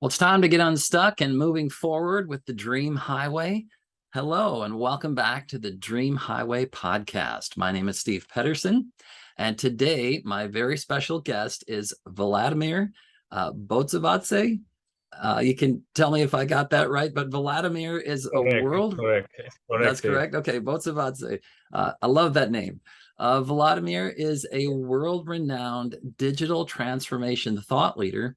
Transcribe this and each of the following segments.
Well, it's time to get unstuck and moving forward with the Dream Highway. Hello, and welcome back to the Dream Highway podcast. My name is Steve Pedersen, and today my very special guest is Vladimer Botsvadze. You can tell me if I got that right, but Vladimer is a Correct, world. correct, correct, That's Steve. correct. Okay, Botsvadze. I love that name. Vladimer is a world-renowned digital transformation thought leader,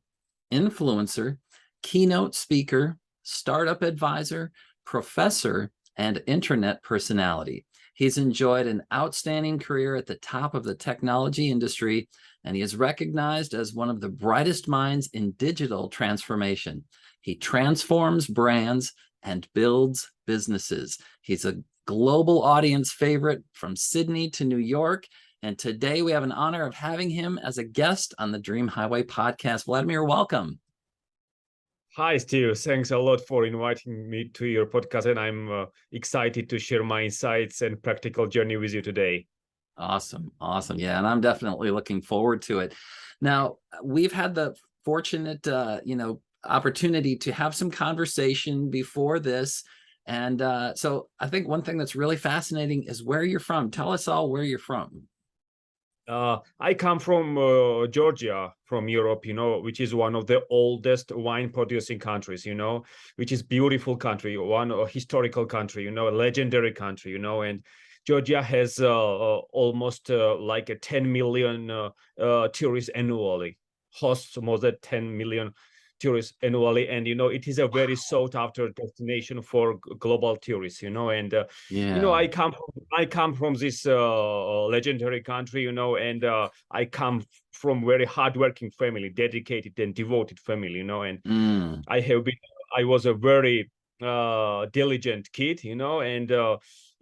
influencer, keynote speaker, startup advisor, professor, and internet personality. He's enjoyed an outstanding career at the top of the technology industry, and he is recognized as one of the brightest minds in digital transformation. He transforms brands and builds businesses. He's a global audience favorite from Sydney to New York. And today we have an honor of having him as a guest on the Dream Highway podcast. Vladimer, welcome. Hi, Steve. Thanks a lot for inviting me to your podcast, and I'm excited to share my insights and practical journey with you today. Awesome. Awesome. Yeah, and I'm definitely looking forward to it. Now, we've had the fortunate, opportunity to have some conversation before this. And so I think one thing that's really fascinating is where you're from. Tell us all where you're from. I come from Georgia, from Europe, which is one of the oldest wine producing countries, which is beautiful country, one historical country, a legendary country, and Georgia has almost like a 10 million tourists annually, hosts more than 10 million tourists annually, and it is a very sought after destination for global tourists, and Yeah. I come from this legendary country, and I come from very hardworking family, dedicated and devoted family, and I was a very diligent kid, and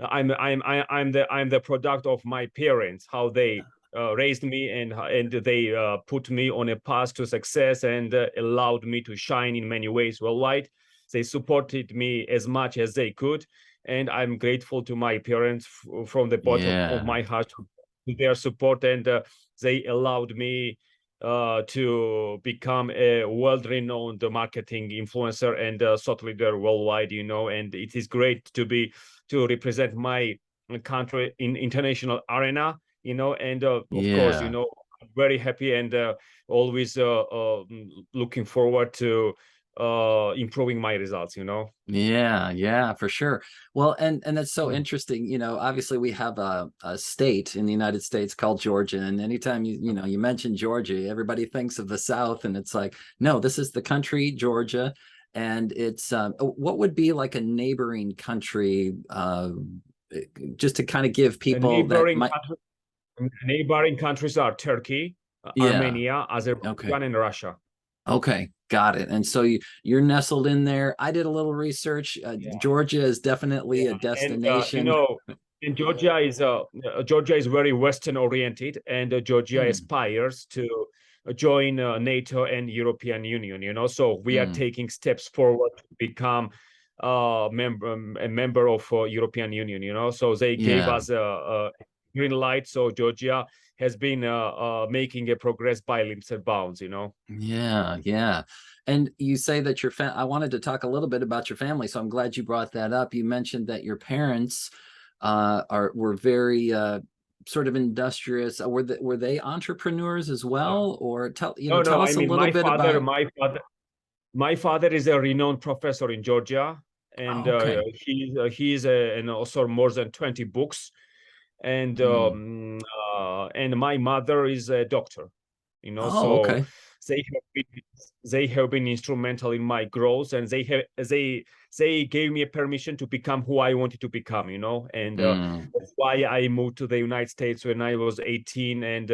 I'm the product of my parents, how they raised me, and they put me on a path to success, and allowed me to shine in many ways worldwide. They supported me as much as they could, and I'm grateful to my parents from the bottom of my heart to their support, and they allowed me to become a world-renowned marketing influencer and thought leader worldwide, and it is great to represent my country in international arena, and of course, I'm very happy and always looking forward to improving my results. Yeah, for sure. Well, and that's so interesting. Obviously we have a state in the United States called Georgia, and anytime you mention Georgia, everybody thinks of the South, and it's like, no, this is the country Georgia, and it's what would be like a neighboring country, just to kind of give people neighboring countries are Turkey, Armenia, Azerbaijan, and Russia. Okay, got it. And so you're nestled in there. I did a little research. Georgia is definitely a destination. And Georgia is very Western oriented, and Georgia aspires to join NATO and European Union. So we are taking steps forward to become a member of European Union. So they gave us a green light. So Georgia has been making a progress by leaps and bounds, Yeah. And you say that I wanted to talk a little bit about your family, so I'm glad you brought that up. You mentioned that your parents were very sort of industrious. Were they entrepreneurs as well, or tell us a little bit about? My father is a renowned professor in Georgia, and he's an author more than 20 books. And my mother is a doctor, so they have been instrumental in my growth, and they gave me a permission to become who I wanted to become, and that's why I moved to the United States when I was 18, and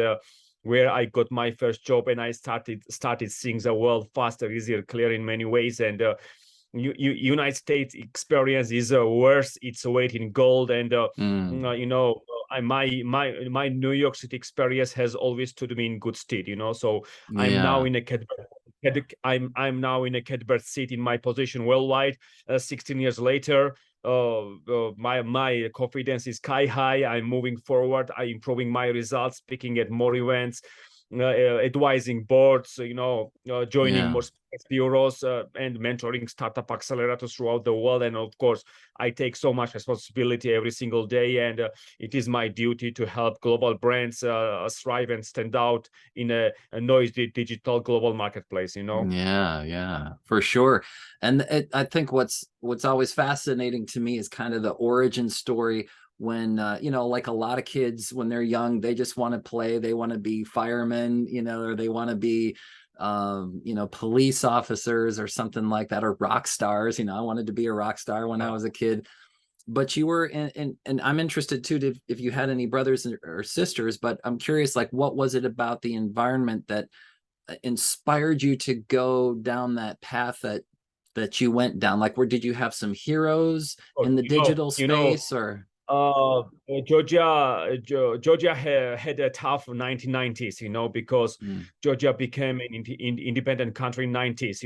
where I got my first job, and I started seeing the world faster, easier, clearer in many ways, and United States experience is worth its weight in gold, and my New York City experience has always stood me in good stead. So I'm now in a I'm now in a catbird seat in my position worldwide. 16 years later, my confidence is sky high. I'm moving forward. I'm improving my results, speaking at more events, advising boards, joining Yeah. more bureaus and mentoring startup accelerators throughout the world. And of course, I take so much responsibility every single day, and it is my duty to help global brands thrive and stand out in a noisy digital global marketplace. Yeah, for sure. And I think what's always fascinating to me is kind of the origin story when like a lot of kids when they're young, they just want to play, they want to be firemen, or they want to be police officers or something like that, or rock stars. I wanted to be a rock star when I was a kid. But you were and I'm interested too if you had any brothers or sisters, but I'm curious, like, what was it about the environment that inspired you to go down that path that you went down? Like, where did you have some heroes in the digital space, or Georgia had a tough 1990s, because Georgia became an independent country in 90s,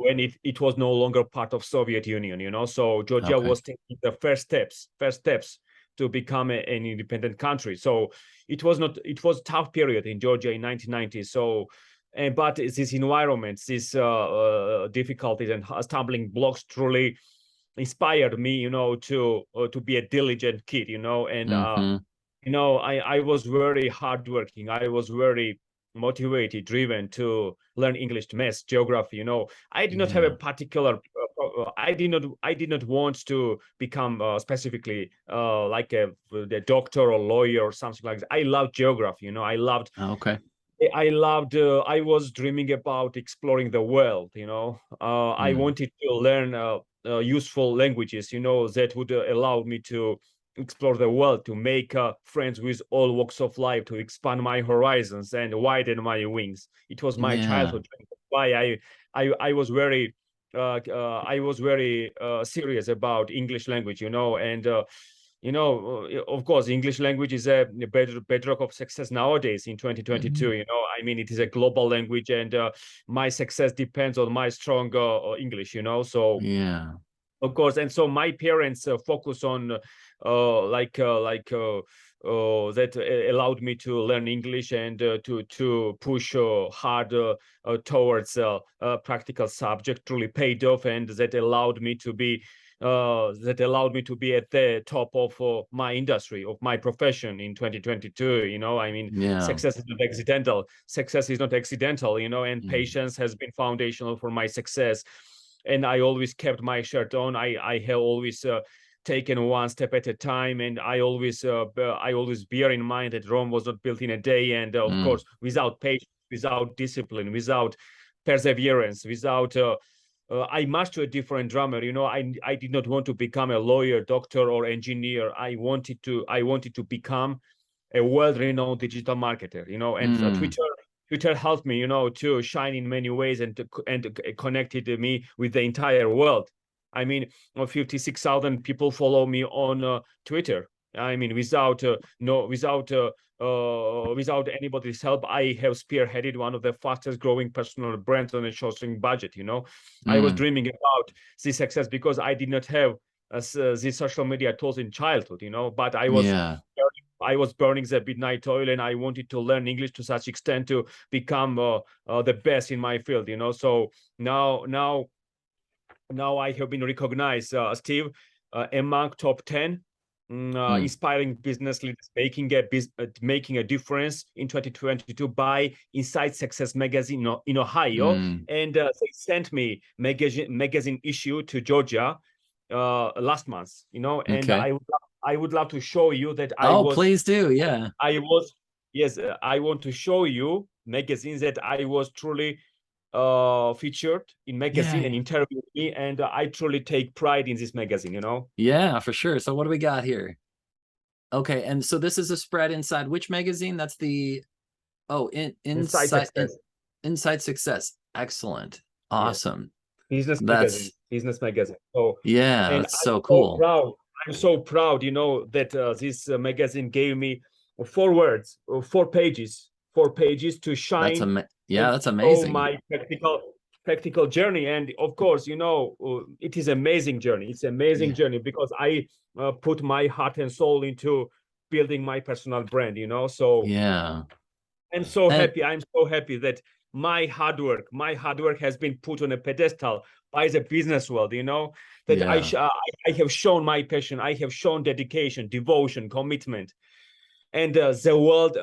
when it was no longer part of Soviet Union, so Georgia Okay. was taking the first steps to become an independent country. So it was a tough period in Georgia in 1990s. So, but these environments, these difficulties and stumbling blocks truly inspired me, to be a diligent kid, and I was very hardworking. I was very motivated, driven to learn English, math, geography. I did not have a particular. I did not want to become specifically like a doctor or lawyer or something like that. I loved geography. I loved. Okay. I was dreaming about exploring the world, I wanted to learn useful languages, that would allow me to explore the world, to make friends with all walks of life, to expand my horizons and widen my wings. It was my childhood dream. Why I was very serious about English language, and of course, English language is a bedrock of success nowadays in 2022. I mean, it is a global language, and my success depends on my strong English. So yeah. Of course, and so my parents focus on that allowed me to learn English and to push hard towards practical subject. Truly paid off, and that allowed me to be at the top of my industry, of my profession in 2022. I mean, success is not accidental. And patience has been foundational for my success. And I always kept my shirt on. I have always taken one step at a time, and I always bear in mind that Rome was not built in a day, and of course, without patience, without discipline, without perseverance, without I mastered a different drummer. I did not want to become a lawyer, doctor, or engineer. I wanted to become a world-renowned digital marketer. And Twitter helped me, to shine in many ways, and connected me with the entire world. I mean, 56,000 people follow me on Twitter. I mean, without anybody's help, I have spearheaded one of the fastest growing personal brands on a shoestring budget. I was dreaming about this success because I did not have these social media tools in childhood, but I was burning the midnight oil, and I wanted to learn English to such extent to become the best in my field. So now I have been recognized, Steve, among top 10 inspiring business leaders making a difference in 2022 by Inside Success Magazine in Ohio, and they sent me magazine issue to Georgia last month. And I would love to show you that please do. Yeah. I want to show you magazines that I was truly featured in magazine and interviewed me, and I truly take pride in this magazine. Yeah, for sure. So what do we got here? Okay, and so this is a spread inside which magazine? That's the Inside Success. Excellent. Awesome. Business magazine. So yeah, and that's so cool. I'm so proud, that this magazine gave me 4 pages to shine. That's amazing. My practical journey, and of course, it is amazing journey. It's amazing journey because I put my heart and soul into building my personal brand. So I'm so And happy. I'm so happy that my hard work has been put on a pedestal by the business world, that yeah, I have shown my passion. I have shown dedication, devotion, commitment. And the world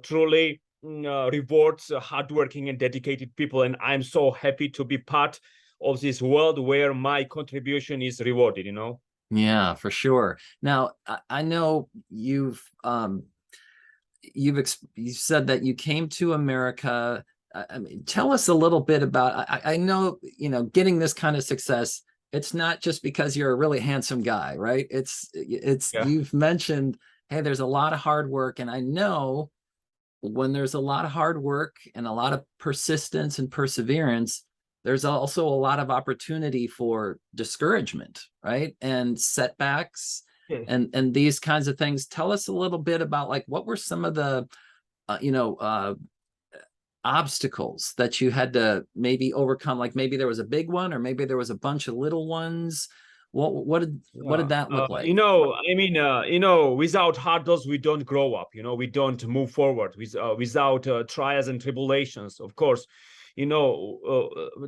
truly rewards hardworking and dedicated people. And I'm so happy to be part of this world where my contribution is rewarded, yeah, for sure. Now, I know you said that you came to America. I mean, tell us a little bit about. I know getting this kind of success. It's not just because you're a really handsome guy, right? It's Yeah. you've mentioned, hey, there's a lot of hard work, and I know when there's a lot of hard work and a lot of persistence and perseverance, there's also a lot of opportunity for discouragement, right? And setbacks Yeah. and these kinds of things. Tell us a little bit about like what were some of the obstacles that you had to maybe overcome, like maybe there was a big one or maybe there was a bunch of little ones. What did that look like? Without hurdles, we don't grow up. We don't move forward. Without trials and tribulations, of course,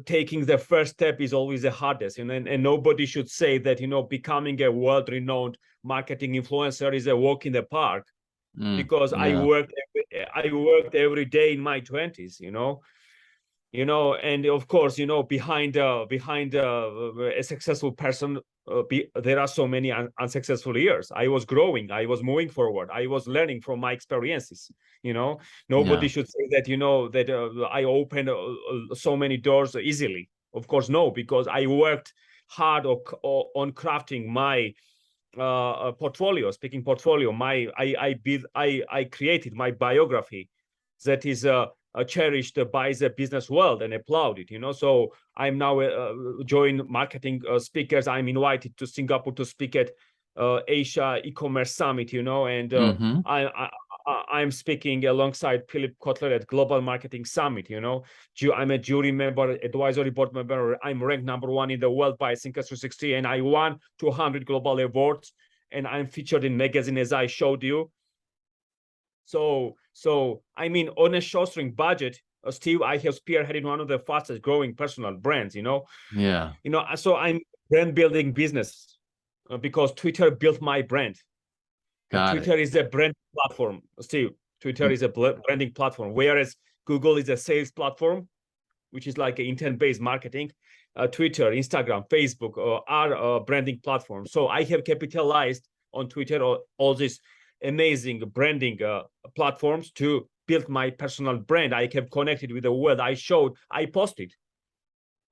taking the first step is always the hardest. And nobody should say that becoming a world-renowned marketing influencer is a walk in the park, because Yeah, I worked every day in my 20s. And of course, behind a successful person, there are so many unsuccessful years. I was growing, I was moving forward, I was learning from my experiences. Nobody yeah, should say that that I opened so many doors easily. Of course, no, because I worked hard on crafting my portfolio, speaking portfolio. I created my biography that is cherished by the business world and applauded. So I'm now join marketing speakers. I'm invited to Singapore to speak at Asia e-commerce summit. And mm-hmm. I'm speaking alongside Philip Kotler at Global Marketing Summit. I'm a jury member, advisory board member. I'm ranked #1 in the world by Thinkers 360, and I won 200 global awards. And I'm featured in magazine, as I showed you. So on a shoestring budget, Steve, I have spearheaded one of the fastest growing personal brands. Yeah, So I'm brand building business because Twitter built my brand. got it. Twitter is a brand platform, Steve. Twitter is a branding platform, whereas Google is a sales platform, which is like intent-based marketing. Twitter, Instagram, Facebook are branding platforms. So I have capitalized on Twitter all these amazing branding platforms to build my personal brand. I have connected with the world. I showed, I posted,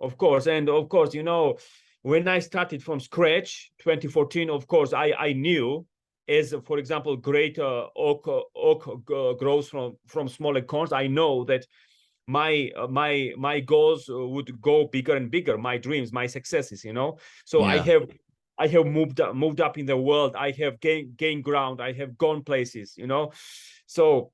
of course. And of course, when I started from scratch, 2014, of course, I knew, as for example, great oak grows from small acorns. I know that my goals would go bigger and bigger. My dreams, my successes. So Yeah. I have moved up in the world. I have gained ground. I have gone places. So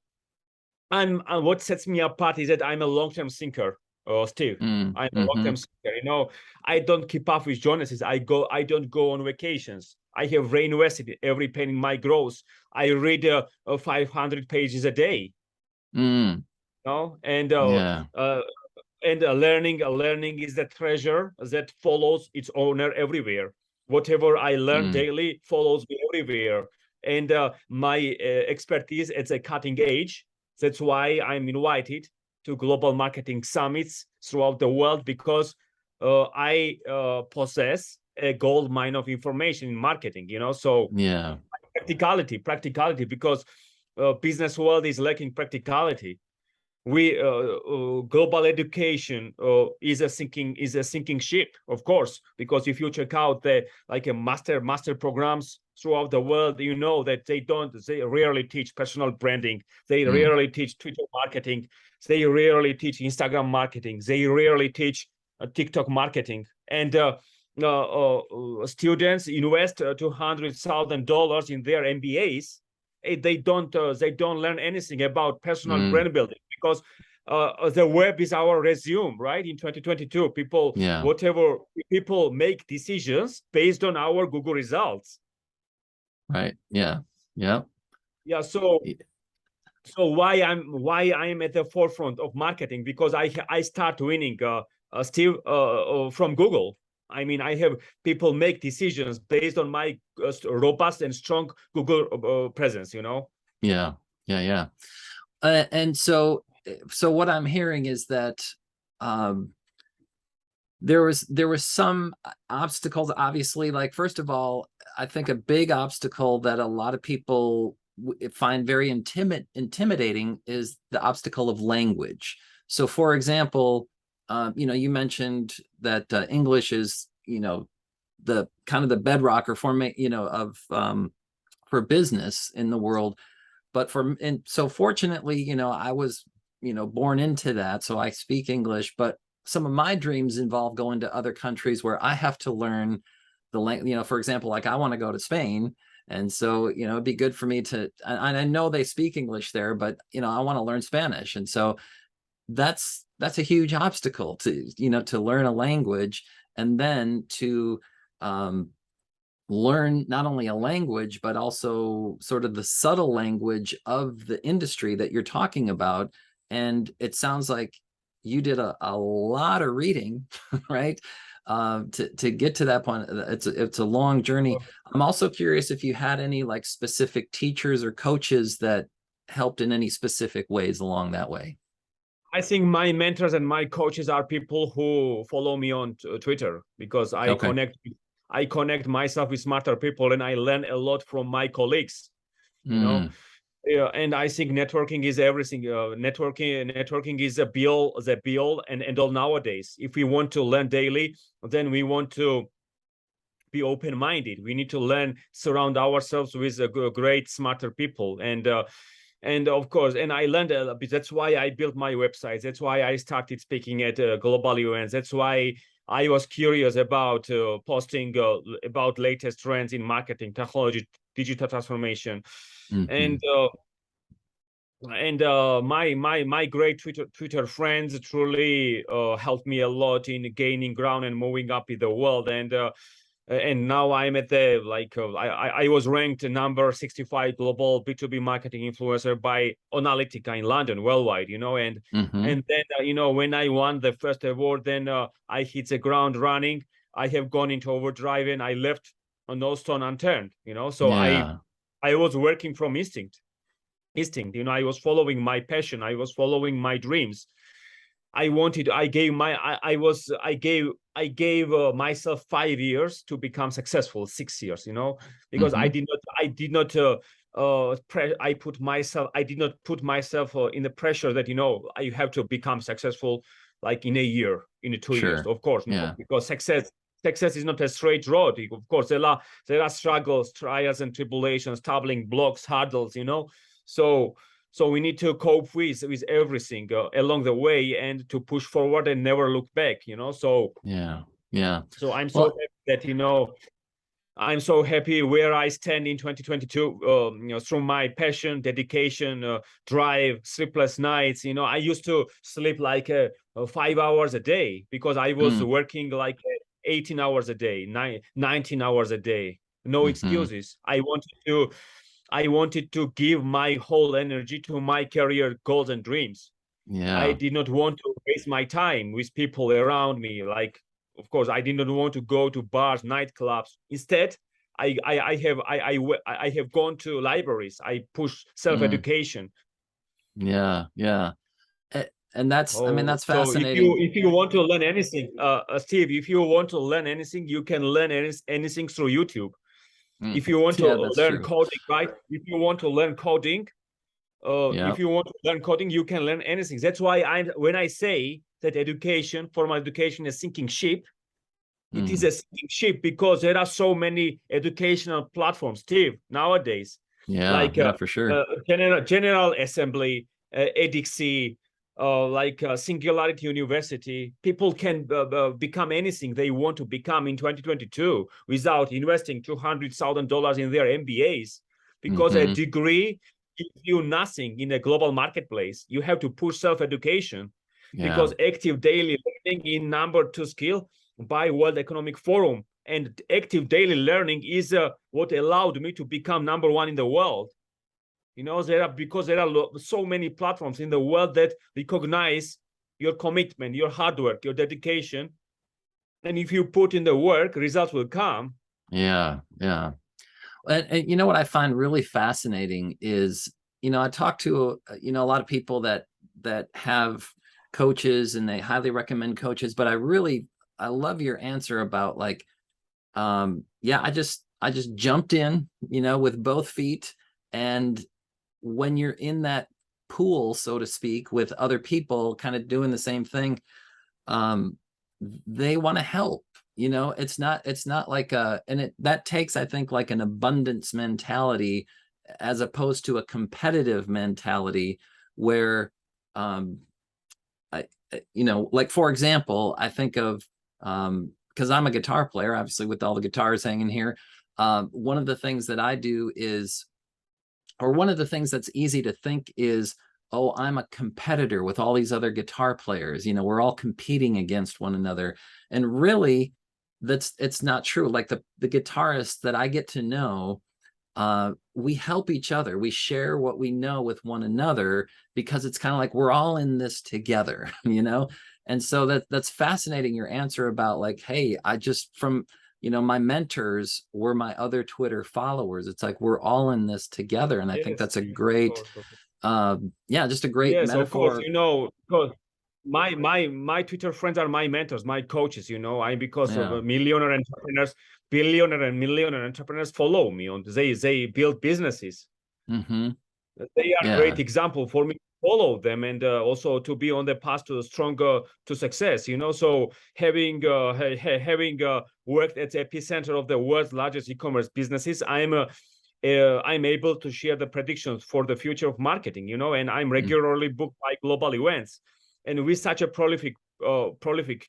what sets me apart is that I'm a long-term thinker. Steve, I'm a long-term thinker. I don't keep up with Jonases. I don't go on vacations. I have reinvested every penny in my growth. I read 500 pages a day. Mm. And Yeah. learning is the treasure that follows its owner everywhere. Whatever I learn daily follows me everywhere. And my expertise at the cutting edge. That's why I'm invited to global marketing summits throughout the world, because I possess a gold mine of information in marketing. So Yeah. practicality, because business world is lacking practicality. Global education is a sinking ship, of course, because if you check out the master programs throughout the world, that they rarely teach personal branding, they rarely teach Twitter marketing, they rarely teach Instagram marketing, they rarely teach TikTok marketing. And students invest $200,000 in their MBAs. They don't learn anything about personal brand building, because the web is our resume, right? In 2022, people make decisions based on our Google results. Right. Yeah. Yeah. Yeah. So why I'm at the forefront of marketing, because I start winning, Steve, from Google. I mean, I have people make decisions based on my robust and strong Google presence. Yeah, yeah. And so what I'm hearing is that there was some obstacles, obviously. Like, first of all, I think a big obstacle that a lot of people find very intimidating is the obstacle of language. So, for example, you mentioned that English is, the kind of the bedrock or of for business in the world. But so fortunately, I was, born into that, so I speak English. But some of my dreams involve going to other countries where I have to learn the language. For example, like I want to go to Spain, and so it'd be good for me to. And I know they speak English there, but I want to learn Spanish, and so that's a huge obstacle to learn a language, and then to learn not only a language, but also sort of the subtle language of the industry that you're talking about. And it sounds like you did a lot of reading, right? To get to that point. It's a long journey. I'm also curious if you had any like specific teachers or coaches that helped in any specific ways along that way. I think my mentors and my coaches are people who follow me on Twitter, because Okay. I connect myself with smarter people, and I learn a lot from my colleagues. Mm. Yeah, and I think networking is everything. Networking is the be all and all nowadays. If we want to learn daily, then we want to be open-minded. We need to learn, surround ourselves with great, smarter people, and of course, and I learned a bit. That's why I built my website. That's why I started speaking at global events. That's why I was curious about posting about latest trends in marketing, technology, digital transformation, Mm-hmm. and my great Twitter friends truly helped me a lot in gaining ground and moving up in the world. And now I'm at the I was ranked number 65 global B2B marketing influencer by Analytica in London, worldwide. Mm-hmm. And then when I won the first award, then I hit the ground running. I have gone into overdrive, and I left no stone unturned. So Yeah. I was working from instinct. I was following my passion. I was following my dreams. I gave myself 5 years to become successful, 6 years, because Mm-hmm. I did not put myself in the pressure that I have to become successful like in a year, in 2 years. Sure. Of course, no, Yeah. because success is not a straight road. Of course, there are struggles, trials and tribulations, stumbling blocks, hurdles, so we need to cope with everything along the way, and to push forward and never look back. So Yeah. I'm so Well, happy that I'm so happy where I stand in 2022. Through my passion, dedication, drive, sleepless nights. I used to sleep like 5 hours a day, because I was mm, working like 18 hours a day, 19 hours a day. No mm-hmm. excuses. I wanted to give my whole energy to my career goals and dreams. I Yeah. did not want to waste my time with people around me. Like, of course, I did not want to go to bars, nightclubs. Instead, I have gone to libraries. I push Mm, self-education. yeah. And that's, I mean, Oh, that's so fascinating. if you want to learn anything, Steve, if you want to learn anything, you can learn anything through YouTube. Mm, If you want to yeah, that's learn true. coding, right? If you want to learn coding, Yeah. if you want to learn coding, you can learn anything. That's why when I say that formal education is sinking ship, it is Mm, a sinking ship because there are so many educational platforms, Steve, nowadays, like yeah, for sure. General Assembly, edX, Singularity University. People can become anything they want to become in 2022 without investing $200,000 in their MBAs, because a Mm-hmm. degree gives you nothing in a global marketplace. You have to push self-education, Yeah. because active daily learning is number 2 skill by World Economic Forum. And active daily learning is what allowed me to become number 1 in the world. You know, because there are so many platforms in the world that recognize your commitment, your hard work, your dedication. And if you put in the work, results will come. Yeah, yeah. And you know what I find really fascinating is, I talk to a lot of people that have coaches, and they highly recommend coaches, but I love your answer about like, yeah, I just jumped in, with both feet. And when you're in that pool, so to speak, with other people kind of doing the same thing, they want to help. It's not like that takes, I think, like an abundance mentality, as opposed to a competitive mentality where, I like, for example, I think of, because I'm a guitar player, obviously, with all the guitars hanging here. One of the things that I do is, or one of the things that's easy to think is, oh, I'm a competitor with all these other guitar players. We're all competing against one another. And really, it's not true. Like the guitarists that I get to know, we help each other. We share what we know with one another, because it's kind of like we're all in this together, And so that's fascinating, your answer about like, hey, I just, from my mentors were my other Twitter followers. It's like we're all in this together. And I think Yes, that's a of great, course, of course. yeah, just a great Yes, of course. metaphor. Because my Twitter friends are my mentors, my coaches. Because of Yeah. millionaire entrepreneurs, billionaire and millionaire entrepreneurs follow me on. They build businesses. Mm-hmm. They are a Yeah. great example for me to follow them, and also to be on the path to stronger to success. So having worked at the epicenter of the world's largest e-commerce businesses, I'm able to share the predictions for the future of marketing. And I'm regularly booked by global events. And with such a prolific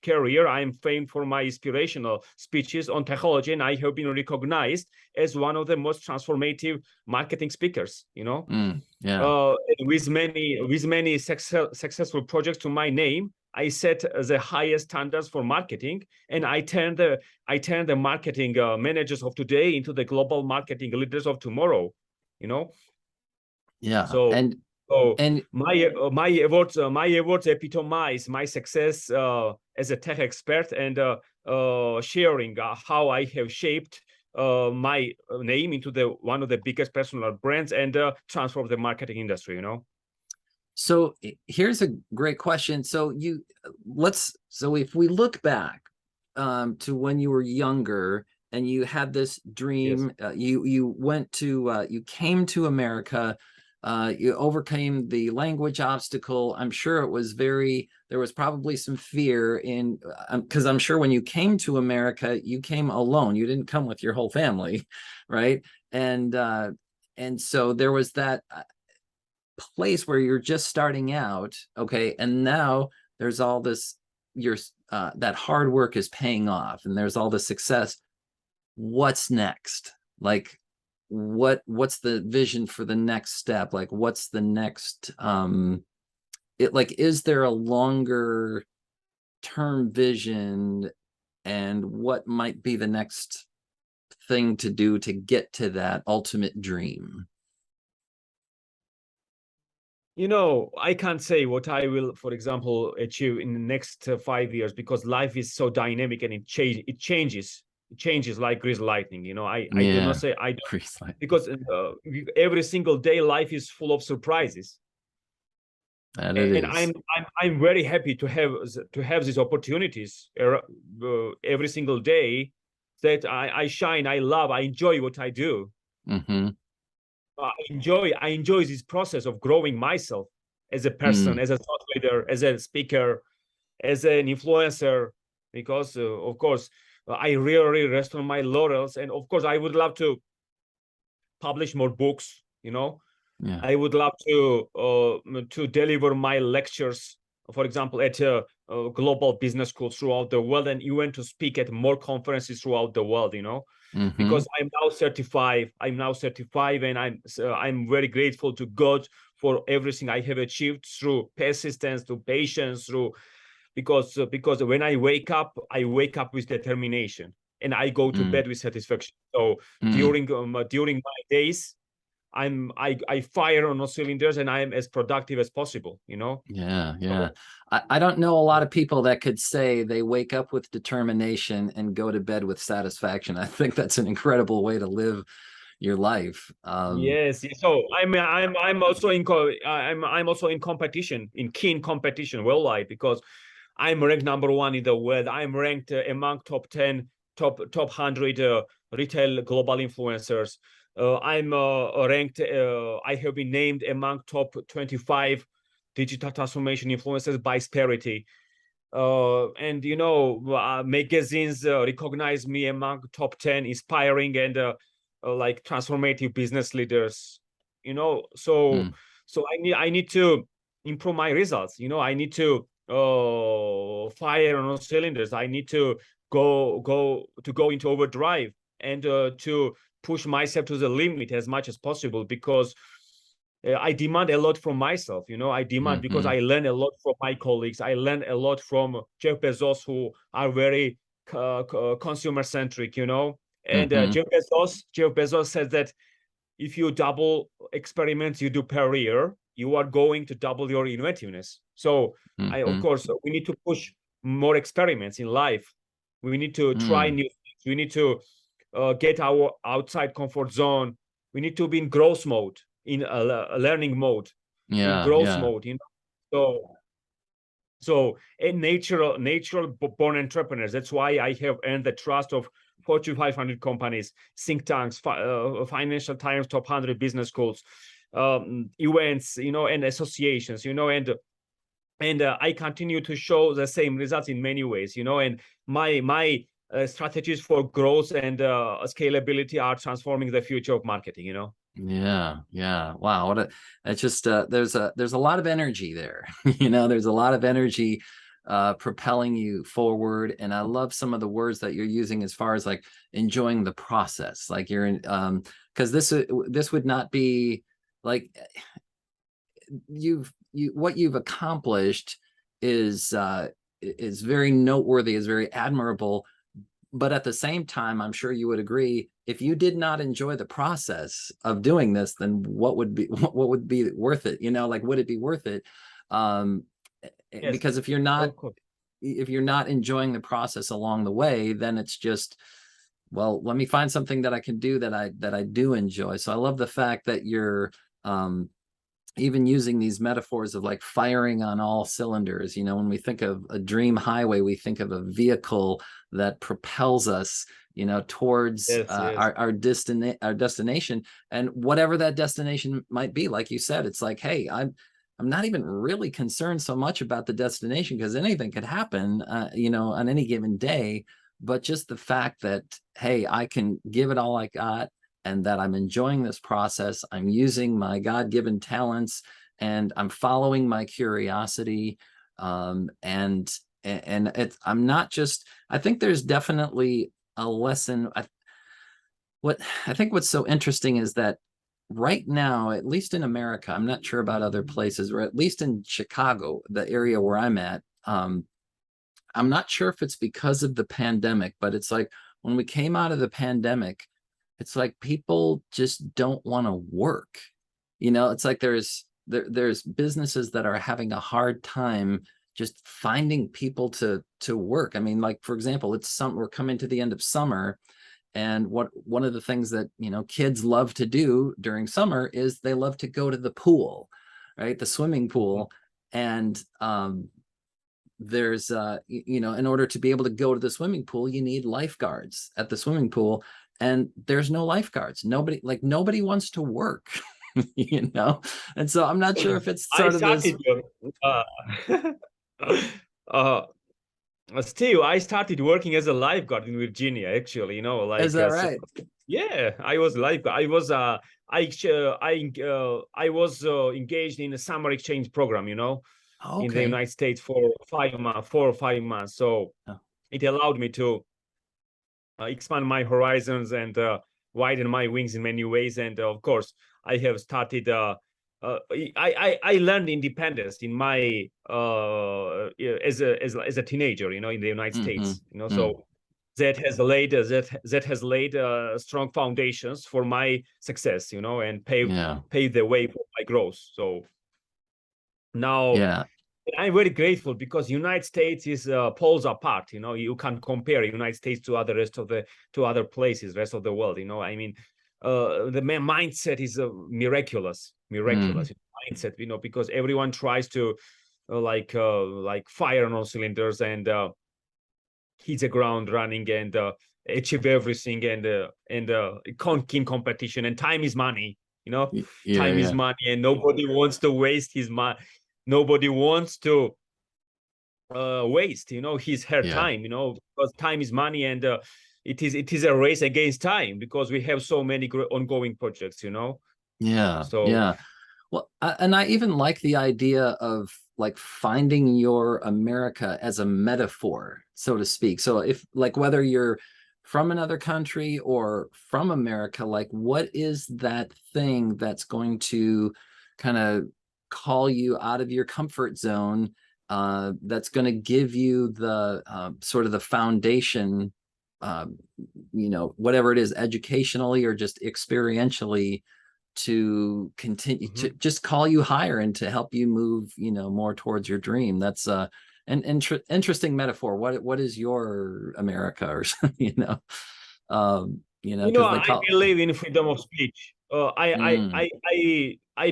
career, I'm famed for my inspirational speeches on technology, and I have been recognized as one of the most transformative marketing speakers. Yeah. With many successful projects to my name, I set the highest standards for marketing, and I turn the marketing managers of today into the global marketing leaders of tomorrow. Yeah. So, And so and my awards epitomize my success as a tech expert, and sharing how I have shaped my name into one of the biggest personal brands, and transform the marketing industry. so here's a great question. So if we look back, to when you were younger and you had this Yes. dream, you came to America, you overcame the language obstacle. I'm sure there was probably some fear in, because I'm sure when you came to America, you came alone. You didn't come with your whole family, right? And so there was that place where you're just starting out, okay, and now there's all this, that hard work is paying off, and there's all the success. What's next? Like, what's the vision for the next step? Like, what's the next, is there a longer term vision, and what might be the next thing to do to get to that ultimate dream? I can't say what I will, for example, achieve in the next 5 years, because life is so dynamic, and it changes. It changes like grease lightning. I do not Yeah. say I don't, Precisely. because every single day life is full of surprises. That it And is. I'm very happy to have these opportunities every single day, that I shine, I love, I enjoy what I do. Mm-hmm. I enjoy this process of growing myself as a person, as a thought leader, as a speaker, as an influencer, because of course I really rest on my laurels, and of course I would love to publish more books. Yeah. I would love to deliver my lectures, for example, at global business schools throughout the world, and even to speak at more conferences throughout the world. Mm-hmm. Because I'm now certified. And I'm very grateful to God for everything I have achieved through persistence, through patience, because when I wake up with determination, and I go to bed with satisfaction. So during my days, I fire on all cylinders and I am as productive as possible, you know. Yeah, yeah. So, I don't know a lot of people that could say they wake up with determination and go to bed with satisfaction. I think that's an incredible way to live your life. yes. So I'm also I'm also in competition, in keen competition worldwide, because I'm ranked #1 in the world. I'm ranked among top 10, top 100 retail global influencers. I'm ranked. I have been named among top 25 digital transformation influencers by Sparity. And you know, magazines recognize me among top 10 inspiring and like transformative business leaders. You know, so mm, I need to improve my results. You know, I need to fire on all cylinders. I need to go into overdrive and to push myself to the limit as much as possible, because I demand a lot from myself. You know, I demand because mhm, I learn a lot from my colleagues. I learn a lot from Jeff Bezos, who are very consumer centric. You know, and mhm, Jeff Bezos says that if you double experiments you do per year, you are going to double your inventiveness. So of mhm, course, we need to push more experiments in life. We need to try mm. new things. We need to get our outside comfort zone. We need to be in growth mode, in a learning mode, in Yeah, growth yeah, mode. You know, so a natural born entrepreneurs. That's why I have earned the trust of Fortune 500 companies, think tanks, Financial Times top 100 business schools, events, you know, and associations, you know, and I continue to show the same results in many ways, you know, and my strategies for growth and scalability are transforming the future of marketing, you know. yeah, yeah. Wow, what a it's just there's a lot of energy there. There's a lot of energy propelling you forward. And I love some of the words that you're using as far as like enjoying the process. Like you're in because this would not be like what you've accomplished is very noteworthy, is very admirable. But at the same time, I'm sure you would agree, if you did not enjoy the process of doing this, then what would be what would be worth it? Like, would it be worth it? Um, Yes, because of course. if you're not enjoying the process along the way, then it's just, well, let me find something that I can do that I do enjoy. So I love the fact that you're um, even using these metaphors of like firing on all cylinders. When we think of a dream highway, we think of a vehicle that propels us, towards Yes, yes. our destination, and whatever that destination might be. Like you said, it's like, hey, I'm not even really concerned so much about the destination, because anything could happen, on any given day. But just the fact that, hey, I can give it all I got, and that I'm enjoying this process. I'm using my God-given talents, and I'm following my curiosity. And it's, I'm not just, I think there's definitely a lesson. I think what's so interesting is that right now, at least in America, I'm not sure about other places, or at least in Chicago, the area where I'm at, I'm not sure if it's because of the pandemic, but it's like when we came out of the pandemic, it's like people just don't want to work. It's like there's businesses that are having a hard time just finding people to work. I mean, like, for example, we're coming to the end of summer, and one of the things that kids love to do during summer is they love to go to the pool, right? The swimming pool. And there's in order to be able to go to the swimming pool, you need lifeguards at the swimming pool, and there's no lifeguards. Nobody wants to work. And so I'm not sure if it's I sort of this. started uh, uh, Steve, I started working as a lifeguard in Virginia, actually, you know, Is like, that right? yeah, I was lifeguard. I was engaged in a summer exchange program, you know, in the Okay. United States for 5 months, 4 or 5 months. So Oh, it allowed me to expand my horizons and widen my wings in many ways. And of course, I have started. I learned independence in my as a teenager, you know, in the United mm-hmm, States. You know, mm, so that has laid strong foundations for my success, you know, and paved the way for my growth. So now I'm very grateful, because United States is poles apart. You know, you can't compare United States to other places, rest of the world. You know, I mean, the mindset is miraculous mindset. You know, because everyone tries to like fire on all cylinders and hit the ground running and achieve everything and in competition. And time is money. You know, time is money, and nobody wants to waste his money. Nobody wants to waste, you know, her time, you know, because time is money, and it is a race against time, because we have so many ongoing projects, you know. So well, and I even like the idea of like finding your America as a metaphor, so to speak. So if like whether you're from another country or from America, like what is that thing that's going to kind of call you out of your comfort zone, that's going to give you the sort of the foundation, you know, whatever it is, educationally or just experientially, to continue to just call you higher and to help you move, you know, more towards your dream. That's an interesting metaphor. What is your America, or something, you know? Because they call. I believe in freedom of speech. I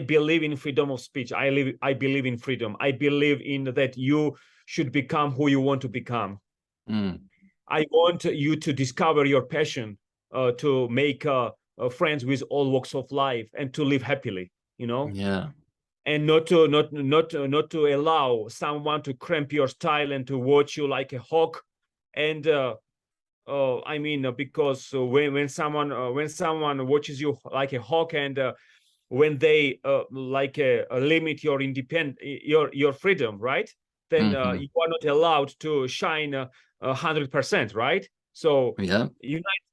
believe in freedom of speech. I believe in freedom. I believe in that you should become who you want to become. I want you to discover your passion, to make friends with all walks of life, and to live happily, you know. And not to allow someone to cramp your style and to watch you like a hawk. And I mean, because when someone watches you like a hawk, and when they limit your your freedom, right? Then you are not allowed to shine 100%, right? So United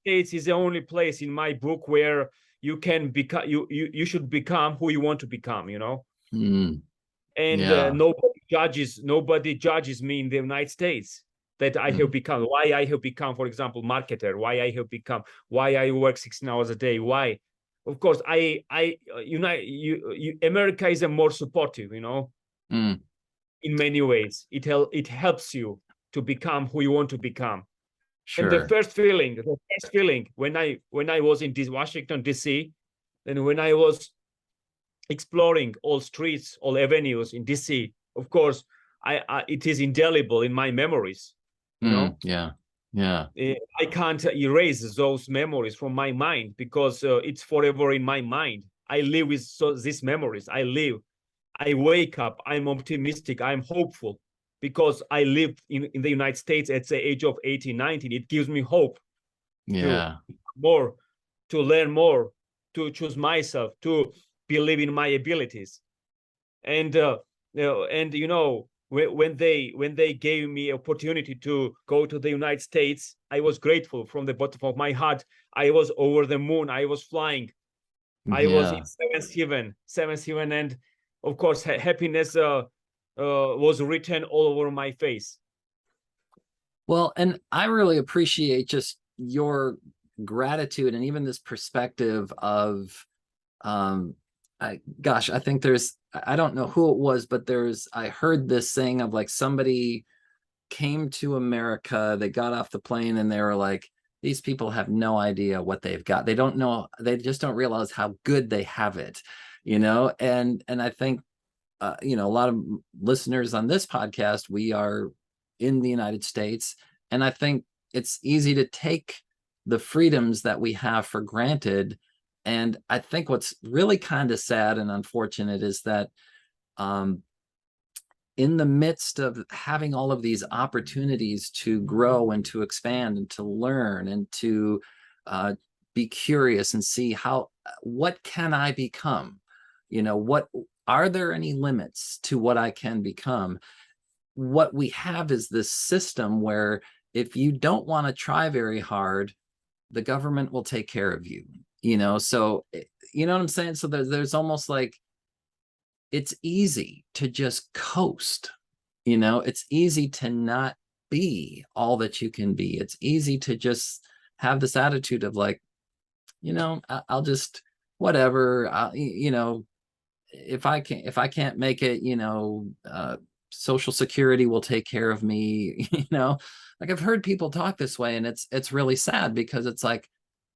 States is the only place in my book where you can become, you should become who you want to become, you know. And nobody judges me in the United States that I have become, why I have become, for example, marketer, why I work 16 hours a day, why. Of course, America is a more supportive, you know, in many ways. It helps you to become who you want to become. And the first feeling when I was in this Washington DC, and when I was exploring all streets, all avenues in DC, of course, it is indelible in my memories. You know, I can't erase those memories from my mind, because it's forever in my mind. I live with these memories. I wake up, I'm optimistic, I'm hopeful, because I lived in the United States at the age of 18, 19. It gives me hope to learn more, to choose myself, to believe in my abilities. And when they gave me opportunity to go to the United States, I was grateful from the bottom of my heart. I was over the moon. I was flying. I was in seventh heaven, and of course, happiness was written all over my face. Well, and I really appreciate just your gratitude and even this perspective of, I think I don't know who it was, but I heard this saying of like somebody came to America, they got off the plane and they were like, these people have no idea what they've got. They don't know, they just don't realize how good they have it, you know? And I think, a lot of listeners on this podcast, we are in the United States. And I think it's easy to take the freedoms that we have for granted. And I think what's really kind of sad and unfortunate is that in the midst of having all of these opportunities to grow and to expand and to learn and to be curious and see what can I become? What are there any limits to what I can become? What we have is this system where if you don't want to try very hard, the government will take care of you, so you know what I'm saying? So there's almost like, it's easy to just coast, it's easy to not be all that you can be. It's easy to just have this attitude of like, I'll just whatever, if I can't make it, Social Security will take care of me, like I've heard people talk this way, and it's really sad, because it's like,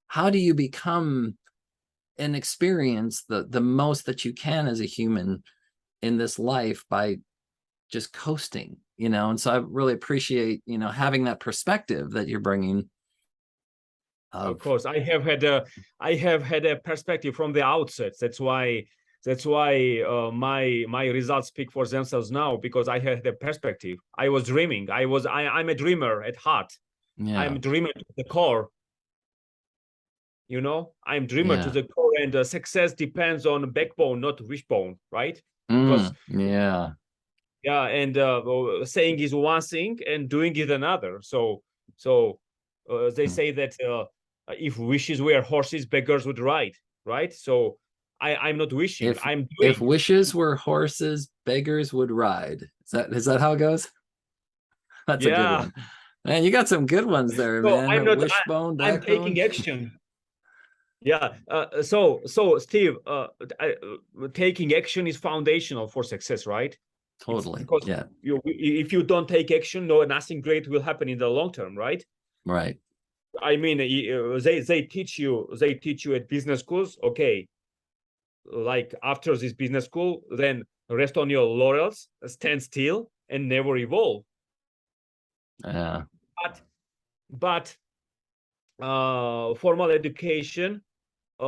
how do you become and experience the most that you can as a human in this life by just coasting, and so I really appreciate, having that perspective that you're bringing. Of course, I have had a perspective from the outset. That's why my results speak for themselves now, because I had a perspective. I was dreaming. I'm a dreamer at heart. Yeah. I'm a dreamer to the core. I'm dreamer to the core, and success depends on backbone, not wishbone, right? Because yeah, and saying is one thing and doing is another. So they say that if wishes were horses, beggars would ride, right? So I'm not wishing, I'm doing. If wishes were horses, beggars would ride. Is that how it goes? That's a good one. Man, you got some good ones there, So man. I'm not, Wishbone, backbone. I'm taking action. Yeah. So Steve, taking action is foundational for success, right? Totally. Because if you don't take action, nothing great will happen in the long term, right? Right. I mean, they teach you at business schools. Okay, like after this business school, then rest on your laurels, stand still, and never evolve. Yeah. But formal education is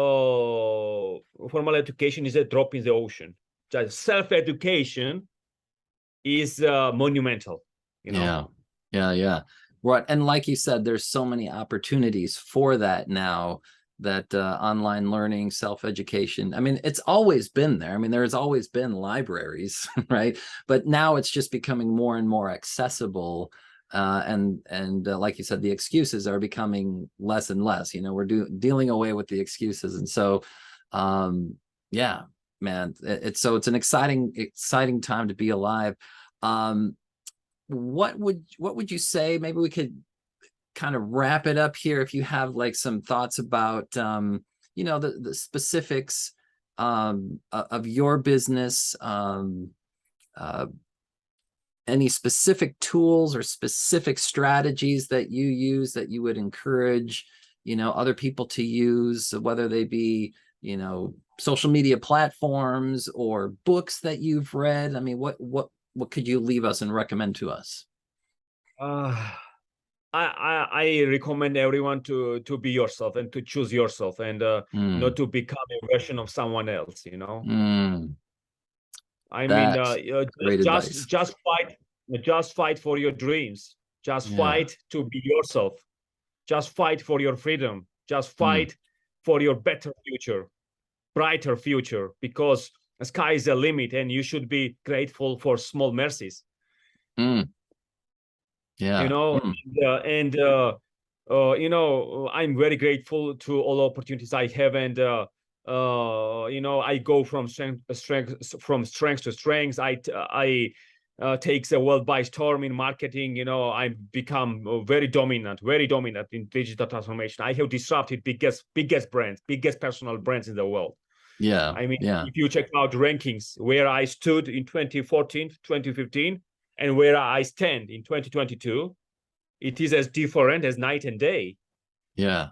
a drop in the ocean. Just self-education is monumental. Yeah. Right. And like you said, there's so many opportunities for that now, that online learning, self-education. I mean, it's always been there. I mean, there's always been libraries, right? But now it's just becoming more and more accessible. And like you said, the excuses are becoming less and less. We're dealing away with the excuses. And so, yeah, man, it's an exciting time to be alive. What would you say? Maybe we could kind of wrap it up here, if you have like some thoughts about the specifics of your business, any specific tools or specific strategies that you use that you would encourage other people to use, whether they be social media platforms or books that you've read. I mean, what could you leave us and recommend to us? I recommend everyone to be yourself and to choose yourself, and not to become a version of someone else. I mean, just fight for your dreams. Just fight to be yourself. Just fight for your freedom. Just fight for your better future, brighter future, because the sky is the limit, and you should be grateful for small mercies. I'm very grateful to all opportunities I have, and I go from strength to strength. I takes the world by storm in marketing. I become very dominant in digital transformation. I have disrupted biggest brands, biggest personal brands in the world. I mean, if you check out rankings, where I stood in 2014, 2015, and where I stand in 2022, it is as different as night and day. Yeah.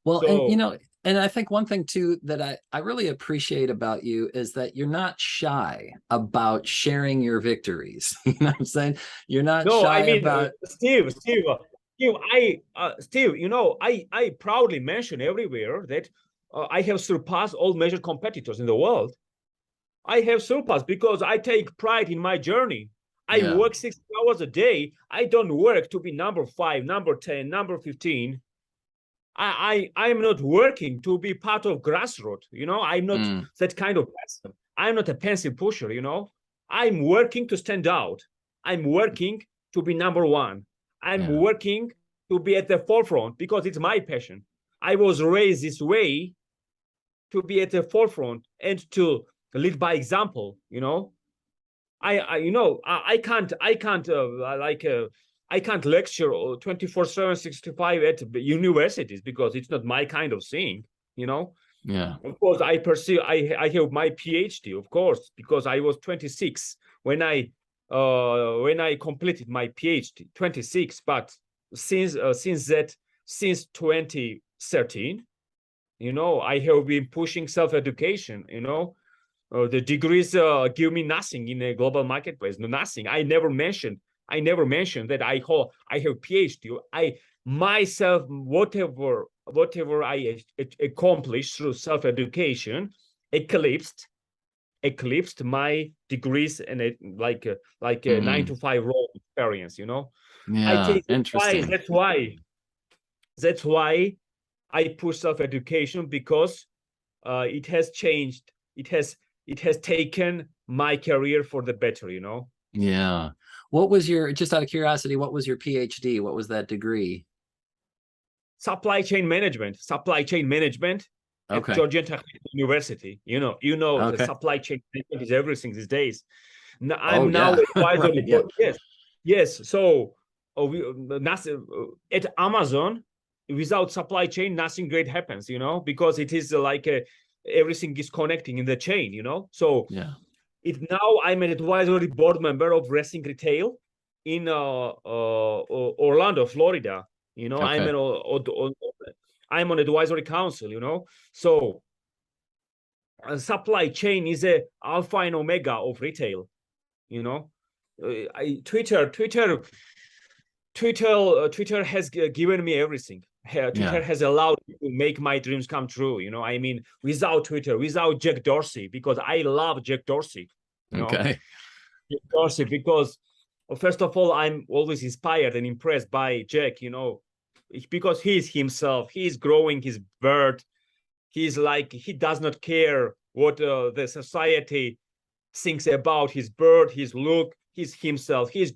Well, so, and I think one thing too that I really appreciate about you is that you're not shy about sharing your victories. You know what I'm saying? You're not shy about Steve, I proudly mention everywhere that I have surpassed all major competitors in the world. I have surpassed because I take pride in my journey. I work 6 hours a day. I don't work to be number 5, number 10, number 15. I'm not working to be part of grassroots. I'm not that kind of person. I'm not a pencil pusher. I'm working to stand out. I'm working to be number one. I'm working to be at the forefront because it's my passion. I was raised this way, to be at the forefront and to lead by example. I can't I can't lecture 24/7, 65 at universities because it's not my kind of thing, you know. Yeah. Of course, I pursue. I have my PhD, of course, because I was 26 when I completed my PhD, 26. But since 2013, you know, I have been pushing self-education. You know, the degrees give me nothing in a global marketplace. No, nothing. I never mentioned that I have PhD. I myself, whatever I accomplished through self-education eclipsed my degrees and like a 9-to-5 role experience, you know. I Yeah, think interesting. that's why I push self-education, because it has changed. It has taken my career for the better, you know. Yeah. What was your, just out of curiosity, what was your PhD? What was that degree? Supply chain management at Okay. Georgian Technical University. You know, the Okay. supply chain management is everything these days. Now, Oh, I'm now yeah. advisory. Right, yeah. Yes. So at Amazon, without supply chain, nothing great happens. You know, because it is like everything is connecting in the chain. You know, so Yeah. now I'm an advisory board member of RETHINK Retail in Orlando, Florida. You know, Okay. I'm on advisory council. You know, so supply chain is a alpha and omega of retail. You know, Twitter has given me everything. Twitter Yeah. has allowed me to make my dreams come true. You know, I mean, without Twitter, without Jack Dorsey, because I love Jack Dorsey. You know, Okay. Jack Dorsey, because first of all, I'm always inspired and impressed by Jack. You know, because he's himself. He's growing his bird. He's like, he does not care what the society thinks about his bird, his look. He's himself. He's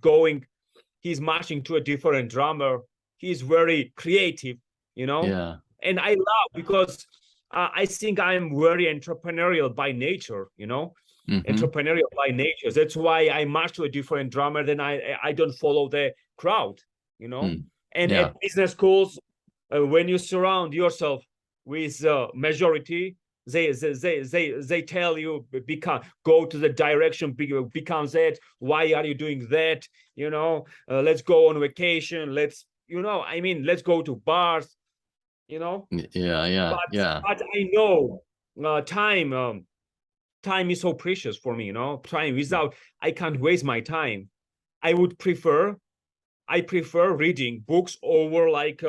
marching to a different drummer. He's very creative, you know. Yeah. And I love, because I think I'm very entrepreneurial by nature, you know. Entrepreneurial by nature. That's why I march to a different drummer. Then I don't follow the crowd, you know. And Yeah. at business schools, when you surround yourself with majority, they tell you, go to the direction, become that. Why are you doing that? You know, let's go on vacation. Let's go to bars. You know. Yeah. But I know time is so precious for me. You know, I can't waste my time. I prefer reading books over like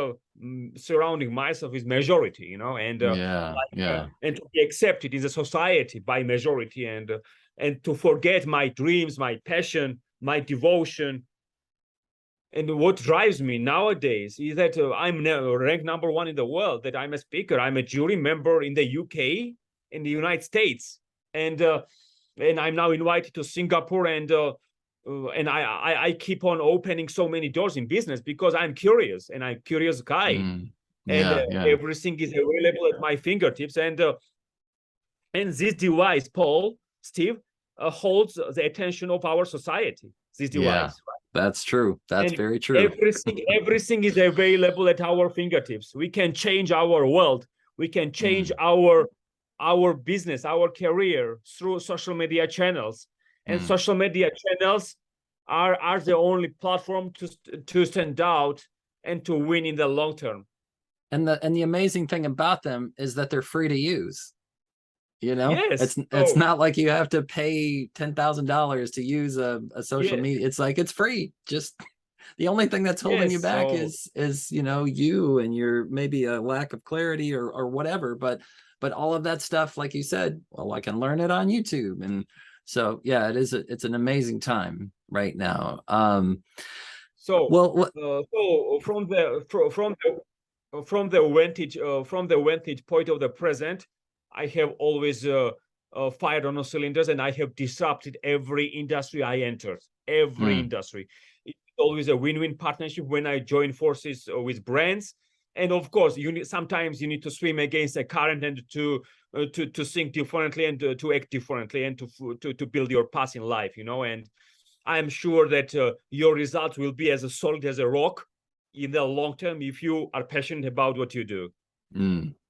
surrounding myself with majority, you know, and and to be accepted in the society by majority, and to forget my dreams, my passion, my devotion. And what drives me nowadays is that I'm ranked number 1 in the world, that I'm a speaker, I'm a jury member in the UK, in the United States, and I'm now invited to Singapore, and I keep on opening so many doors in business because I'm curious, and I'm a curious guy. Everything is available at my fingertips, and this device, Steve, holds the attention of our society. This device. That's true. That's very true. Everything is available at our fingertips. We can change our world. We can change our business, our career through social media channels. And social media channels are the only platform to stand out and to win in the long term. And the amazing thing about them is that they're free to use. You know, yes. It's not like you have to pay $10,000 to use a social media. It's like, it's free. Just the only thing that's holding you back is you know, you and your maybe a lack of clarity or whatever. But all of that stuff, like you said, well, I can learn it on YouTube. And so yeah, it's an amazing time right now. So from the vantage point of the present, I have always fired on all cylinders, and I have disrupted every industry I entered. Every industry. It's always a win-win partnership when I join forces with brands. And of course, sometimes you need to swim against the current and to think differently and to act differently and to build your path in life, you know. And I'm sure that your results will be as solid as a rock in the long term if you are passionate about what you do.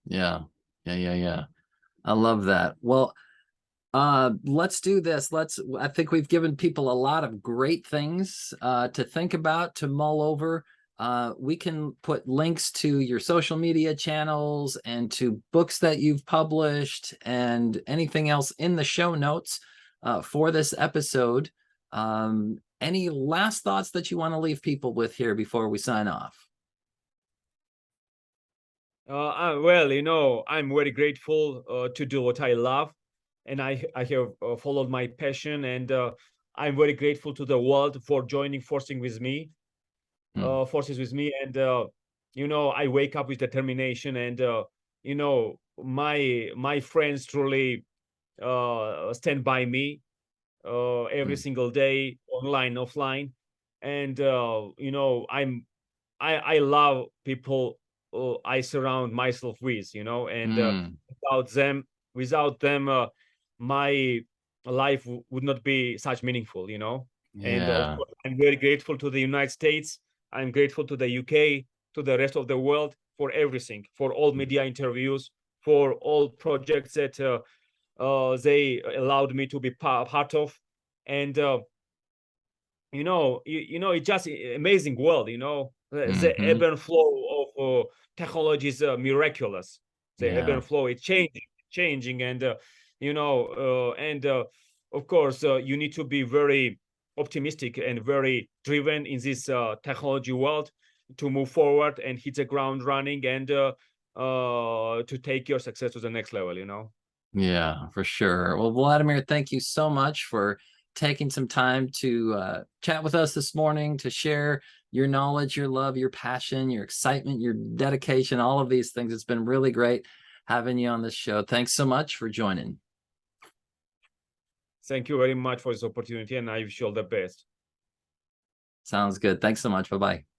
Yeah. I love that. Well, let's do this. I think we've given people a lot of great things to think about, to mull over. We can put links to your social media channels and to books that you've published and anything else in the show notes for this episode. Any last thoughts that you want to leave people with here before we sign off? Well, I'm very grateful to do what I love, and I have followed my passion, and I'm very grateful to the world for joining forces with me, and I wake up with determination, and my friends truly stand by me every single day, online, offline, and I love people I surround myself with, and without them, my life would not be such meaningful, And of Yeah. course, I'm very grateful to the United States. I'm grateful to the UK, to the rest of the world for everything, for all media interviews, for all projects that they allowed me to be part of, and it's just amazing world. The ebb and flow of technology is miraculous. The ebb Yeah. and flow is changing, and of course, you need to be very optimistic and very driven in this technology world to move forward and hit the ground running, and to take your success to the next level. Yeah, for sure. Well, Vladimir, thank you so much for taking some time to chat with us this morning, to share your knowledge, your love, your passion, your excitement, your dedication, all of these things. It's been really great having you on this show. Thanks so much for joining. Thank you very much for this opportunity, and I wish you all the best. Sounds good. Thanks so much. Bye-bye.